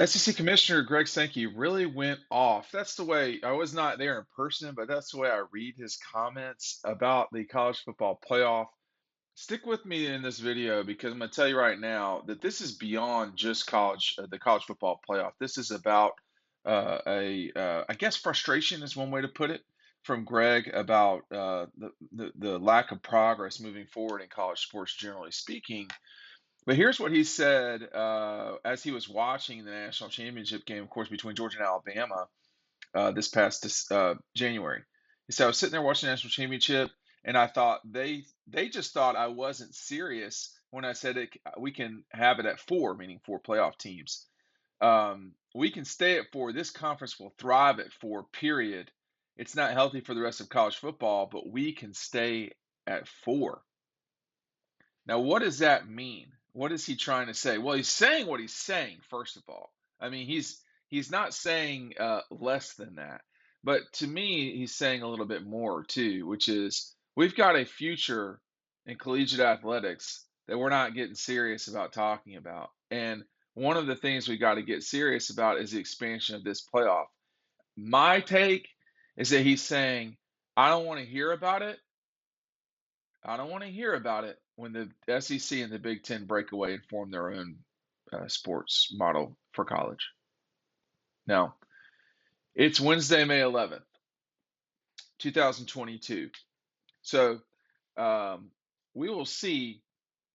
SEC Commissioner Greg Sankey really went off. That's the way, I was not there in person, but that's the way I read his comments about the college football playoff. Stick with me in this video because I'm going to tell you right now that this is beyond just the college football playoff. This is about I guess frustration is one way to put it from Greg about the lack of progress moving forward in college sports, generally speaking. But here's what he said as he was watching the national championship game, of course, between Georgia and Alabama this past January. He said, I was sitting there watching the national championship, and I thought they just thought I wasn't serious when I said we can have it at four, meaning four playoff teams. We can stay at four. This conference will thrive at four, period. It's not healthy for the rest of college football, but we can stay at four. Now, what does that mean? What is he trying to say? Well, he's saying what he's saying, first of all. I mean, he's not saying less than that. But to me, he's saying a little bit more too, which is we've got a future in collegiate athletics that we're not getting serious about talking about. And one of the things we got to get serious about is the expansion of this playoff. My take is that he's saying, I don't want to hear about it. I don't want to hear about it when the SEC and the Big Ten break away and form their own sports model for college. Now, it's Wednesday, May 11th, 2022. So we will see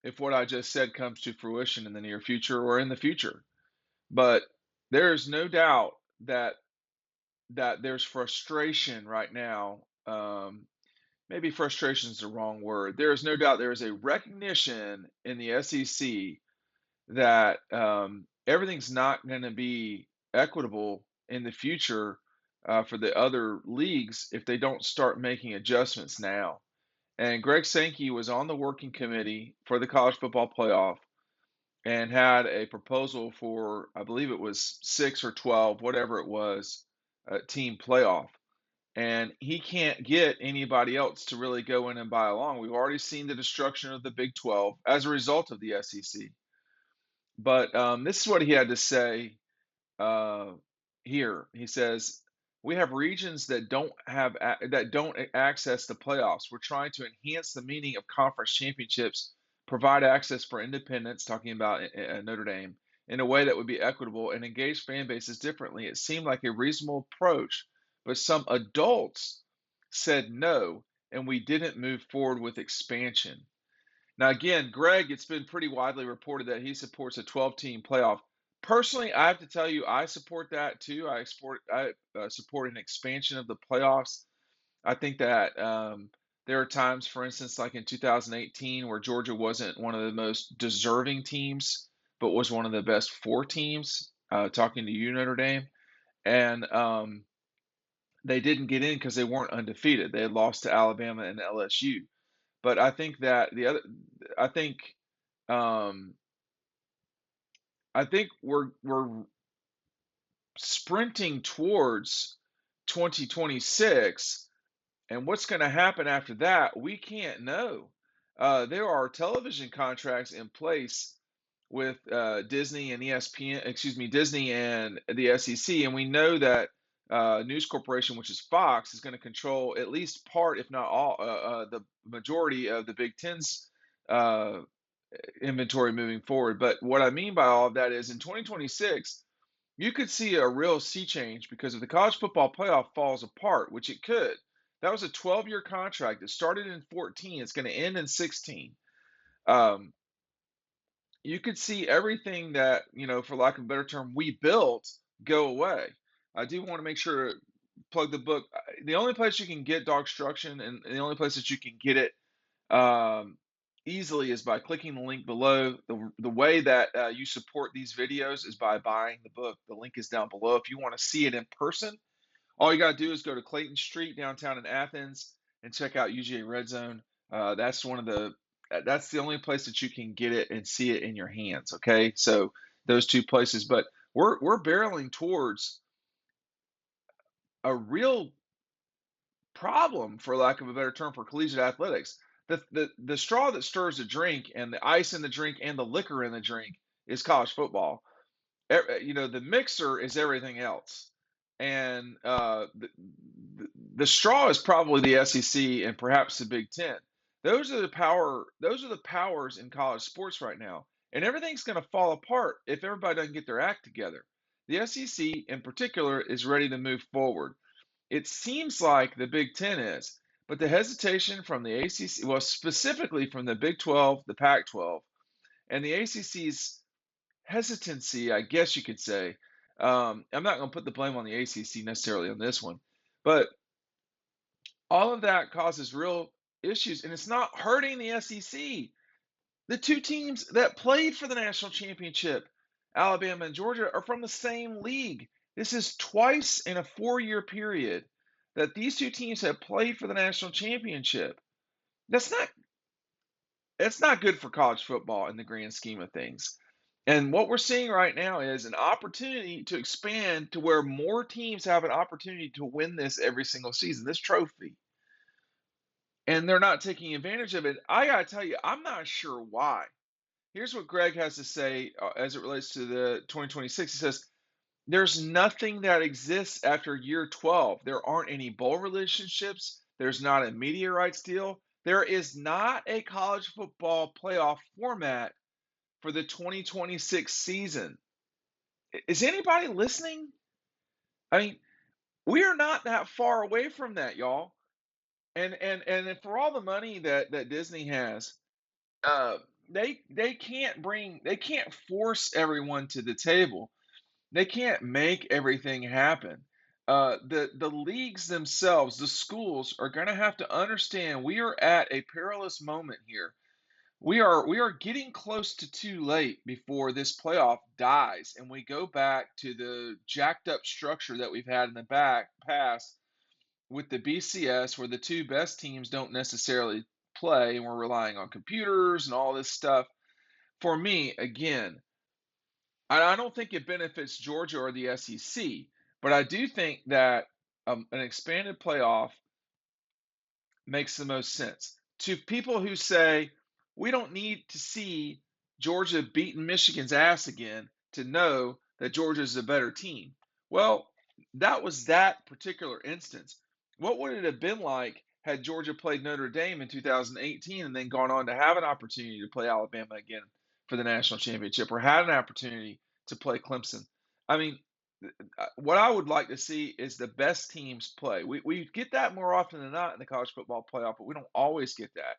if what I just said comes to fruition in the near future or in the future. But there is no doubt that there's frustration right now. Maybe frustration is the wrong word. There is no doubt there is a recognition in the SEC that everything's not going to be equitable in the future for the other leagues if they don't start making adjustments now. And Greg Sankey was on the working committee for the college football playoff and had a proposal for, I believe it was 6 or 12, whatever it was, team playoff. And he can't get anybody else to really go in and buy along. We've already seen the destruction of the Big 12 as a result of the SEC. But this is what he had to say uh, here. He says, "We have regions that don't access the playoffs. We're trying to enhance the meaning of conference championships, provide access for independents, talking about Notre Dame, in a way that would be equitable and engage fan bases differently. It seemed like a reasonable approach, but some adults said no, and we didn't move forward with expansion." Now, again, Greg, it's been pretty widely reported that he supports a 12-team playoff. Personally, I have to tell you, I support that too. I support an expansion of the playoffs. I think that there are times, for instance, like in 2018, where Georgia wasn't one of the most deserving teams, but was one of the best four teams. Talking to you, Notre Dame, and they didn't get in because they weren't undefeated. They had lost to Alabama and LSU. But I think that I think um, I think we're sprinting towards 2026, and what's going to happen after that, we can't know. There are television contracts in place with Disney and ESPN, excuse me, Disney and the SEC, and we know that News Corporation, which is Fox, is going to control at least part, if not all, the majority of the Big Ten's uh, inventory moving forward. But what I mean by all of that is in 2026, you could see a real sea change because if the college football playoff falls apart, which it could, that was a 12-year contract. It started in 14. It's going to end in 16. Um, you could see everything that, for lack of a better term, we built go away. I do want to make sure to plug the book. The only place you can get DAWGSTRUCTION and the only place that you can get it um, easily is by clicking the link below. The way that you support these videos is by buying the book. The link is down below. If you want to see it in person, all you got to do is go to Clayton Street downtown in Athens and check out UGA Red Zone. That's the only place that you can get it and see it in your hands. Okay, so those two places, but we're barreling towards a real problem, for lack of a better term, for collegiate athletics. The straw that stirs the drink and the ice in the drink and the liquor in the drink is college football. the mixer is everything else, and the straw is probably the SEC and perhaps the Big Ten. Those are the power. Those are the powers in college sports right now, and everything's going to fall apart if everybody doesn't get their act together. The SEC, in particular, is ready to move forward. It seems like the Big Ten is, but the hesitation from the ACC, well, specifically from the Big 12, the Pac 12, and the ACC's hesitancy, I guess you could say. I'm not going to put the blame on the ACC necessarily on this one, but all of that causes real issues, and it's not hurting the SEC. The two teams that played for the national championship, Alabama and Georgia, are from the same league. This is twice in a 4-year period that these two teams have played for the national championship. That's not good for college football in the grand scheme of things. And what we're seeing right now is an opportunity to expand to where more teams have an opportunity to win this every single season, this trophy. And they're not taking advantage of it. I got to tell you, I'm not sure why. Here's what Greg has to say as it relates to the 2026. He says, there's nothing that exists after year 12. There aren't any bowl relationships. There's not a media rights deal. There is not a college football playoff format for the 2026 season. Is anybody listening? I mean, we are not that far away from that, y'all. And for all the money that Disney has, uh, they can't force everyone to the table. They can't make everything happen. The leagues themselves, the schools, are going to have to understand we are at a perilous moment here. We are getting close to too late before this playoff dies, and we go back to the jacked up structure that we've had in the past with the BCS, where the two best teams don't necessarily play, and we're relying on computers and all this stuff. For me, again, I don't think it benefits Georgia or the SEC, but I do think that an expanded playoff makes the most sense. To people who say we don't need to see Georgia beating Michigan's ass again to know that Georgia is a better team. Well, that was that particular instance. What would it have been like had Georgia played Notre Dame in 2018 and then gone on to have an opportunity to play Alabama again for the national championship, or had an opportunity to play Clemson? I mean, what I would like to see is the best teams play. We get that more often than not in the college football playoff, but we don't always get that.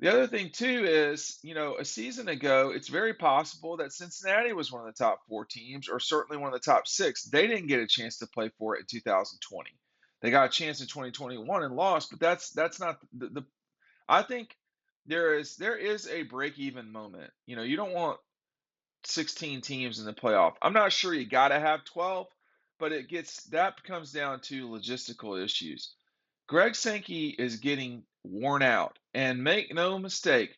The other thing too is, a season ago, it's very possible that Cincinnati was one of the top 4 teams, or certainly one of the top 6. They didn't get a chance to play for it in 2020. They got a chance in 2021 and lost, but that's not the. I think there is a break even moment. You don't want 16 teams in the playoff. I'm not sure you got to have 12, but that comes down to logistical issues. Greg Sankey is getting worn out, and make no mistake,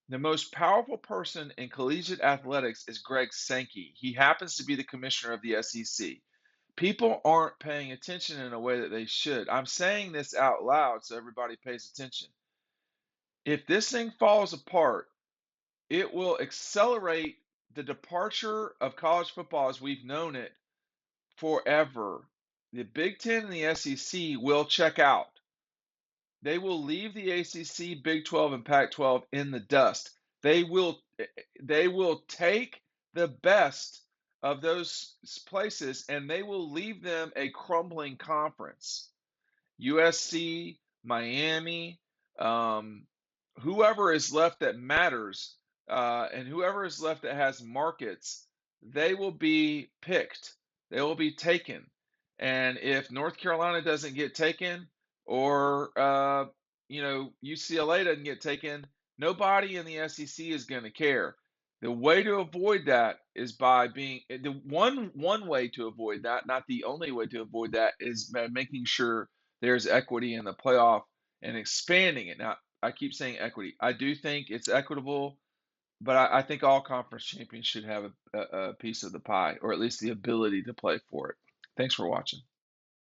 the most powerful person in collegiate athletics is Greg Sankey. He happens to be the commissioner of the SEC. People aren't paying attention in a way that they should. I'm saying this out loud so everybody pays attention. If this thing falls apart, it will accelerate the departure of college football as we've known it forever. The Big Ten and the SEC will check out. They will leave the ACC, Big 12, and Pac 12 in the dust. They will take the best of those places, and they will leave them a crumbling conference. USC, Miami, whoever is left that matters, and whoever is left that has markets, they will be picked. They will be taken. And if North Carolina doesn't get taken, or UCLA doesn't get taken, nobody in the SEC is going to care. The way to avoid that is by being the one way to avoid that, not the only way to avoid that, is by making sure there's equity in the playoff and expanding it. Now, I keep saying equity. I do think it's equitable, but I think all conference champions should have a piece of the pie, or at least the ability to play for it. Thanks for watching.